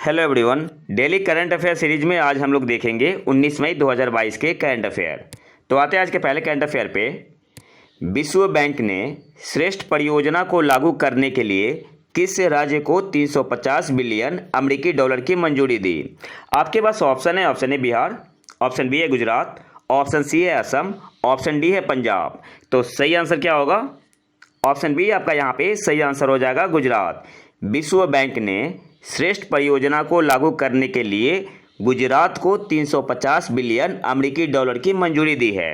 Hello everyone, daily current affair series में आज हम लोग देखेंगे 19 मई 2022 के करंट अफेयर। तो आते हैं आज के पहले करंट अफेयर पे। विश्व बैंक ने श्रेष्ठ परियोजना को लागू करने के लिए किस राज्य को 350 बिलियन अमेरिकी डॉलर की मंजूरी दी? आपके पास ऑप्शन है। Option A Bihar, option B है गुजरात, ऑप्शन सी है असम, ऑप्शन डी है पंजाब। तो सही आंसर क्या होगा? ऑप्शन बी आपका यहाँ पे सही आंसर हो जाएगा, गुजरात। विश्व बैंक ने श्रेष्ठ परियोजना को लागू करने के लिए गुजरात को 350 बिलियन अमेरिकी डॉलर की मंजूरी दी है।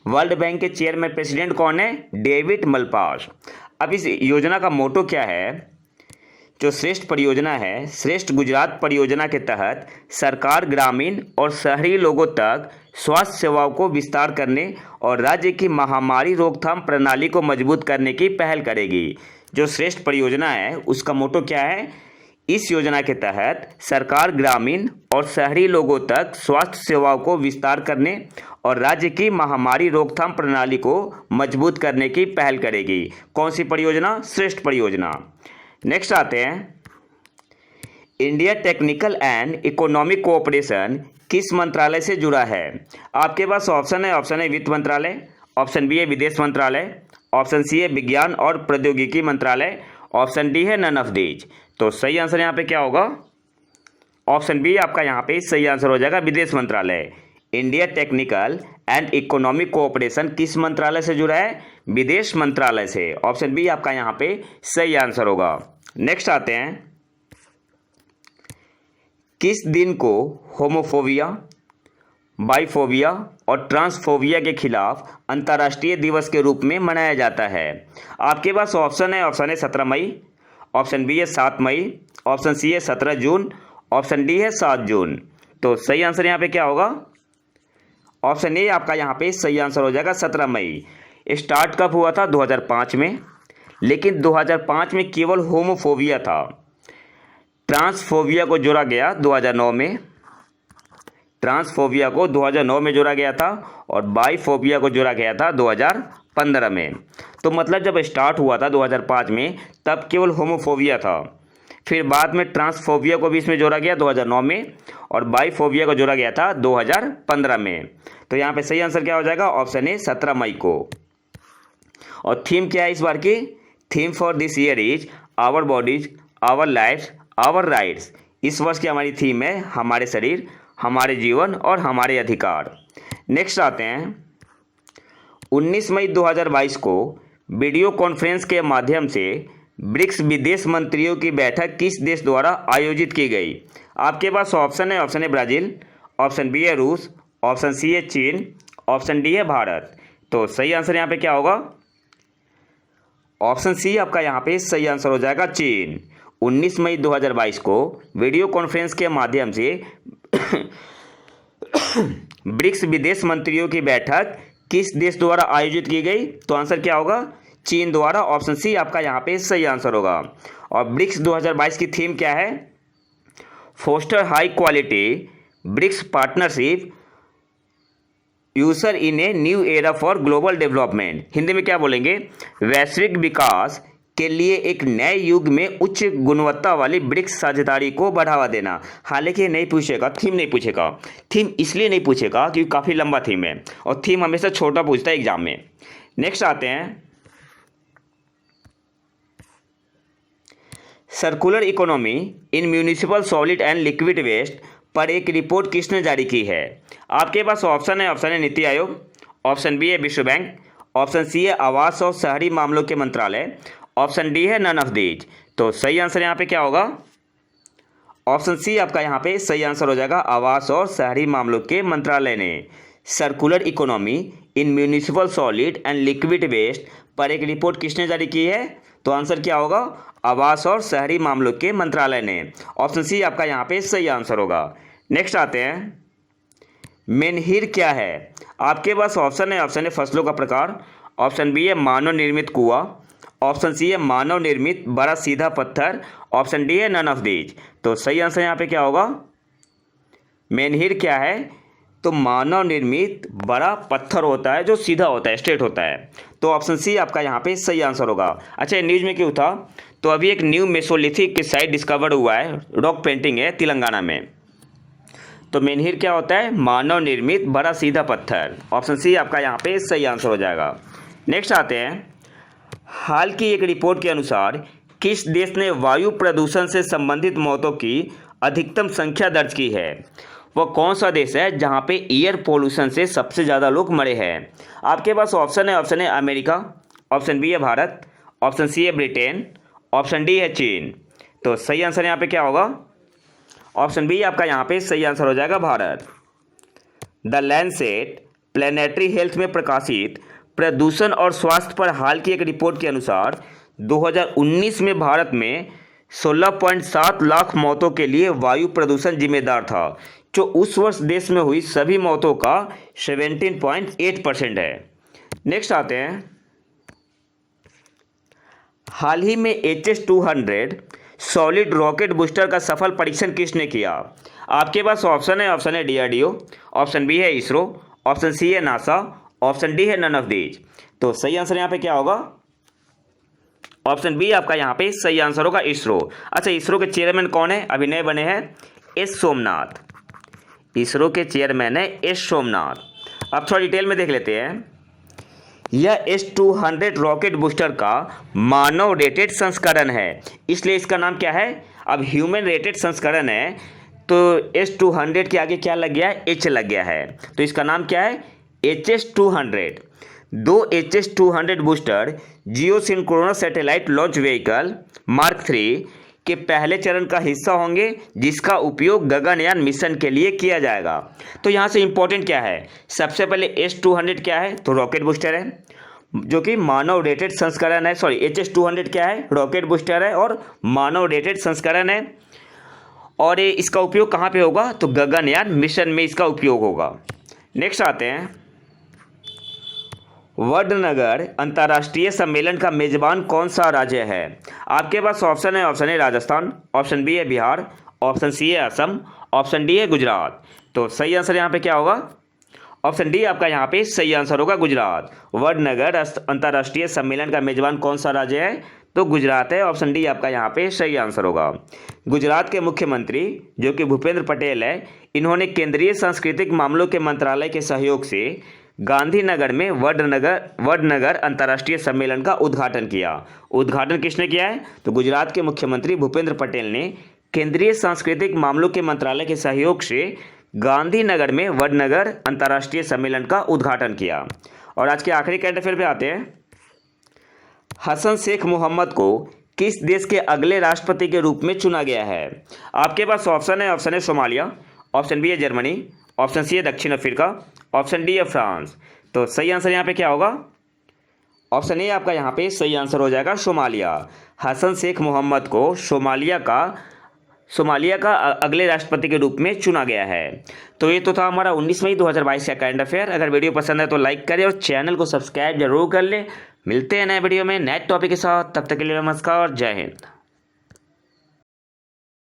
वर्ल्ड बैंक के चेयरमैन प्रेसिडेंट कौन है? David Malpass. अब इस योजना का मोटो क्या है? जो श्रेष्ठ परियोजना है, श्रेष्ठ गुजरात परियोजना के तहत सरकार ग्रामीण और शहरी लोगों तक स्वास्थ्य सेवाओं को विस्तार करने और राज्य की महामारी रोकथाम प्रणाली को मजबूत करने की पहल करेगी। जो श्रेष्ठ परियोजना है उसका मोटो क्या है? इस योजना के तहत सरकार ग्रामीण और शहरी लोगों तक स्वास्थ्य सेवाओं को विस्तार करने और राज्य की महामारी रोकथाम प्रणाली को मजबूत करने की पहल करेगी। कौन सी परियोजना? श्रेष्ठ परियोजना। नेक्स्ट आते हैं, India technical and economic cooperation किस मंत्रालय से जुड़ा है? आपके पास ऑप्शन है। ऑप्शन ए वित्त मंत्रालय, ऑप्शन बी है विदेश मंत्रालय, ऑप्शन सी है विज्ञान और प्रौद्योगिकी मंत्रालय, ऑप्शन डी है नन ऑफ दीज। तो सही आंसर यहाँ पे क्या होगा? ऑप्शन बी आपका यहाँ पे सही आंसर हो जाएगा, विदेश मंत्रालय। India technical and economic cooperation किस मंत्रालय से जुड़ा है? विदेश मंत्रालय से। ऑप्शन बी आपका यहाँ पे सही आंसर होगा। नेक्स्ट आते हैं, किस दिन को होमोफोबिया, बाइफोबिया और ट्रांसफोबिया के खिलाफ अंतर्राष्ट्रीय दिवस के रूप में मनाया जाता है? आपके पास ऑप्शन है। ऑप्शन है 17 मई, ऑप्शन बी है 7 मई, ऑप्शन सी है 17 जून, ऑप्शन डी है 7 जून। तो सही आंसर यहाँ पे क्या होगा? ऑप्शन ए आपका यहाँ पे सही आंसर हो जाएगा, 17 मई। स्टार्ट कब हुआ था? 2005 में, लेकिन 2005 में केवल होमोफोबिया था। ट्रांसफोबिया को जोड़ा गया 2009 में, ट्रांसफोबिया को 2009 में जोड़ा गया था और बाइफोबिया को जोड़ा गया था 2015 में। तो मतलब जब स्टार्ट हुआ था 2005 में तब केवल होमोफोबिया था, फिर बाद में ट्रांसफोबिया को भी इसमें जोड़ा गया 2009 में और बाइफोबिया को जोड़ा गया था 2015 में। तो यहाँ पे सही आंसर क्या हो जाएगा? ऑप्शन ए 17 मई को। और थीम क्या है इस बार की? Theme for this year is our bodies, our lives, our rights. इस वर्ष की हमारी थीम है हमारे शरीर, हमारे जीवन और हमारे अधिकार। नेक्स्ट आते हैं, 19 मई 2022 को वीडियो कॉन्फ्रेंस के माध्यम से ब्रिक्स विदेश मंत्रियों की बैठक किस देश द्वारा आयोजित की गई? आपके पास ऑप्शन है। Option A Brazil, option B है रूस, ऑप्शन सी है चीन, ऑप्शन डी है भारत। तो सही आंसर यहाँ पे क्या होगा? ऑप्शन सी आपका यहाँ पे सही आंसर हो जाएगा, चीन। 19 मई 2022 को वीडियो कॉन्फ्रेंस के माध्यम से ब्रिक्स विदेश मंत्रियों की बैठक किस देश द्वारा आयोजित की गई? तो आंसर क्या होगा? चीन द्वारा। ऑप्शन सी आपका यहाँ पे सही आंसर होगा। और ब्रिक्स 2022 की थीम क्या है? Foster high quality BRICS partnership usher in a new era for global development. Hindi में क्या बोलेंगे? वैश्विक विकास के लिए एक नए युग में उच्च गुणवत्ता वाली ब्रिक्स साझेदारी को बढ़ावा देना। हालांकि नहीं पूछेगा, थीम नहीं पूछेगा। थीम इसलिए नहीं पूछेगा क्योंकि काफ़ी लंबा थीम है और थीम हमेशा छोटा पूछता है एग्जाम में। नेक्स्ट आते हैं, circular economy in municipal solid and liquid waste पर एक रिपोर्ट किसने जारी की है? आपके पास ऑप्शन है। ऑप्शन है नीति आयोग, ऑप्शन बी है विश्व बैंक, ऑप्शन सी है आवास और शहरी मामलों के मंत्रालय, ऑप्शन डी है नन ऑफ दीज। तो सही आंसर यहाँ पे क्या होगा? ऑप्शन सी आपका यहाँ पे सही आंसर हो जाएगा, आवास और शहरी मामलों के मंत्रालय ने circular economy in municipal solid and liquid waste पर एक रिपोर्ट किसने जारी की है? तो आंसर क्या होगा? आवास और शहरी मामलों के मंत्रालय ने। ऑप्शन सी आपका यहाँ पे सही आंसर होगा। नेक्स्ट आते हैं, मेनहिर क्या है? आपके पास ऑप्शन है। ऑप्शन है फसलों का प्रकार, ऑप्शन बी है मानव निर्मित कुआं, ऑप्शन सी है मानव निर्मित बड़ा सीधा पत्थर, ऑप्शन डी है नन ऑफ दीज। तो सही आंसर यहाँ पे क्या होगा? मेनहिर क्या है? तो मानव निर्मित बड़ा पत्थर होता है जो सीधा होता है, स्ट्रेट होता है। तो ऑप्शन सी आपका यहाँ पे सही आंसर होगा। अच्छा, न्यूज़ में क्यों था? तो अभी एक न्यू मेसोलिथिक साइट डिस्कवर हुआ है, रॉक पेंटिंग है तेलंगाना में। तो मेनहिर क्या होता है? मानव निर्मित बड़ा सीधा पत्थर। ऑप्शन सी आपका यहाँ पे सही आंसर हो जाएगा। नेक्स्ट आते हैं, हाल की एक रिपोर्ट के अनुसार किस देश ने वायु प्रदूषण से संबंधित मौतों की अधिकतम संख्या दर्ज की है? वह कौन सा देश है जहां पे एयर पोल्यूशन से सबसे ज़्यादा लोग मरे हैं? आपके पास ऑप्शन है अमेरिका, ऑप्शन बी है भारत, ऑप्शन सी है ब्रिटेन, ऑप्शन डी है चीन। तो सही आंसर यहाँ पे क्या होगा? ऑप्शन बी आपका यहाँ पे सही आंसर हो जाएगा, Bharat. The Lancet planetary health में प्रकाशित प्रदूषण और स्वास्थ्य पर हाल की एक रिपोर्ट के अनुसार 2019 में भारत में 16.7 लाख मौतों के लिए वायु प्रदूषण जिम्मेदार था, जो उस वर्ष देश में हुई सभी मौतों का 17.8% है। नेक्स्ट आते हैं, हाल ही में HS-200 सॉलिड रॉकेट बूस्टर का सफल परीक्षण किसने किया? आपके पास ऑप्शन है DRDO, ऑप्शन बी है इसरो, ऑप्शन सी है नासा, ऑप्शन डी है नन ऑफ दीज। तो सही आंसर यहाँ पे क्या होगा? ऑप्शन बी आपका यहाँ पे सही आंसर होगा, इसरो। अच्छा, इसरो के चेयरमैन कौन है? अभी नए बने हैं एस सोमनाथ। इसरो के चेयरमैन है एस सोमनाथ। अब थोड़ा डिटेल में देख लेते हैं। यह S-200 रॉकेट बूस्टर का मानव रेटेड संस्करण है, इसलिए इसका नाम क्या है? अब ह्यूमन रेटेड संस्करण है, तो S-200 के आगे क्या लग गया है? H लग गया है, तो इसका नाम क्या है? HS-200। दो HS-200 booster geosynchronous satellite launch vehicle mark 3 के पहले चरण का हिस्सा होंगे, जिसका उपयोग गगनयान मिशन के लिए किया जाएगा। तो यहाँ से इंपॉर्टेंट क्या है? सबसे पहले S-200 क्या है? तो रॉकेट बूस्टर है, जो कि मानव रेटेड संस्करण है। सॉरी, HS-200 क्या है? रॉकेट बूस्टर है और मानव रेटेड संस्करण है। और ये इसका उपयोग कहाँ पे होगा? तो गगनयान मिशन में इसका उपयोग होगा। नेक्स्ट आते हैं, वडनगर अंतर्राष्ट्रीय सम्मेलन का मेजबान कौन सा राज्य है? आपके पास ऑप्शन है राजस्थान, ऑप्शन बी है बिहार, ऑप्शन सी है असम, ऑप्शन डी है गुजरात। तो सही आंसर यहाँ पे क्या होगा? ऑप्शन डी आपका यहाँ पे सही आंसर होगा, गुजरात। वडनगर अंतर्राष्ट्रीय सम्मेलन का मेजबान कौन सा राज्य है? तो गुजरात है। ऑप्शन डी आपका यहाँ पे सही आंसर होगा। गुजरात के मुख्यमंत्री जो कि भूपेंद्र पटेल है, इन्होंने केंद्रीय सांस्कृतिक मामलों के मंत्रालय के सहयोग से गांधीनगर में वडनगर अंतर्राष्ट्रीय सम्मेलन का उद्घाटन किया। उद्घाटन किसने किया है? तो गुजरात के मुख्यमंत्री भूपेंद्र पटेल ने केंद्रीय सांस्कृतिक मामलों के मंत्रालय के सहयोग से गांधीनगर में वडनगर अंतर्राष्ट्रीय सम्मेलन का उद्घाटन किया। और आज के आखिरी करंट अफेयर पे आते हैं। हसन शेख मोहम्मद को किस देश के अगले राष्ट्रपति के रूप में चुना गया है? आपके पास ऑप्शन है सोमालिया, ऑप्शन बी है जर्मनी, ऑप्शन सी है दक्षिण अफ्रीका, ऑप्शन डी है फ्रांस। तो सही आंसर यहाँ पे क्या होगा? ऑप्शन ए आपका यहाँ पे सही आंसर हो जाएगा, सोमालिया। हसन शेख मोहम्मद को सोमालिया का अगले राष्ट्रपति के रूप में चुना गया है। तो ये तो था हमारा 19 मई 2022 का करंट अफेयर। अगर वीडियो पसंद है तो लाइक करें और चैनल को सब्सक्राइब जरूर कर लें। मिलते हैं नए वीडियो में नए टॉपिक के साथ, तब तक के लिए नमस्कार, जय हिंद।